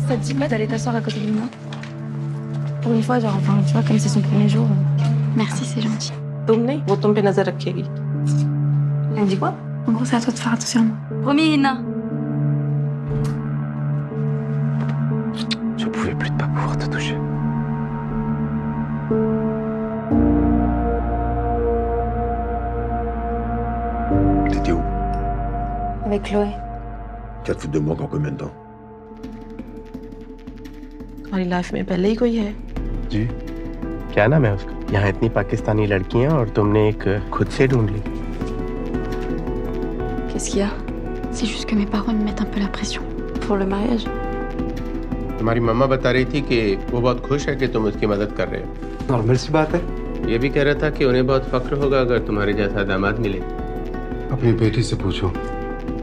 Ça te dit pas d'aller t'asseoir à côté de moi? Pour une fois, genre, enfin, tu vois, comme c'est son premier jour. Merci, c'est gentil. तुमने वो तुम पे नजर रखेगी. Elle dit quoi? En gros, c'est à toi de faire attention à moi. Promis, Ina. Je pouvais plus de pas pouvoir te toucher. T'étais où? Avec Chloé. क्या te foutre de moi encore combien de temps? तुम्हारी लाइफ में पहले ही कोई है? जी क्या नाम है उसका? यहाँ इतनी पाकिस्तानी लड़कियां और तुमने एक खुद से ढूंढ ली. Qu'est-ce qu'il y a? C'est juste que mes parents me mettent un peu la pression. Pour le mariage? तुम्हारी मम्मा बता रही थी कि वो बहुत खुश है कि तुम उसकी मदद कर रहे हो. नॉर्मल सी बात है. ये भी कह रहा था कि उन्हें बहुत फक्र होगा अगर तुम्हारे जैसा दामाद मिले. अपनी बेटी से पूछो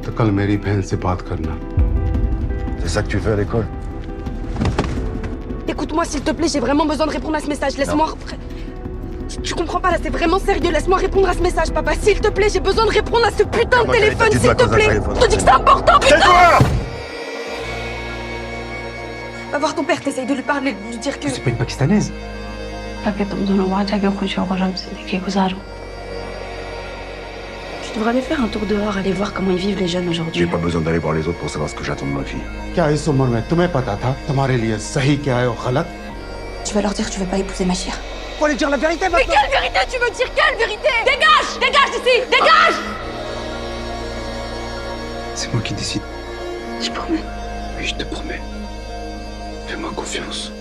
तो कल मेरी बहन से बात करना. C'est ça que tu fais à l'école? Écoute-moi, s'il te plaît, j'ai vraiment besoin de répondre à ce message. Laisse-moi... Tu comprends pas, là, c'est vraiment sérieux. Laisse-moi répondre à ce message, papa. S'il te plaît, j'ai besoin de répondre à ce putain de téléphone, s'il te plaît. Je te dis que c'est important, putain. Tais-toi! Va voir ton père, t'essayes de lui parler, de lui dire que... C'est pas une pakistanaise. Tu devrais aller faire un tour dehors, aller voir comment ils vivent les jeunes aujourd'hui. J'ai pas besoin d'aller voir les autres pour savoir ce que j'attends de ma fille. क्या इस उम्र में तुम्हें पता था तुम्हारे लिए सही क्या है और गलत? Tu vas leur dire que tu veux pas épouser ma chère. faut aller dire la vérité Mais quelle vérité? Tu veux dire quelle vérité? Dégage! Dégage d'ici! Dégage! C'est moi qui décide. Je promets. Oui, je te promets. Fais-moi confiance.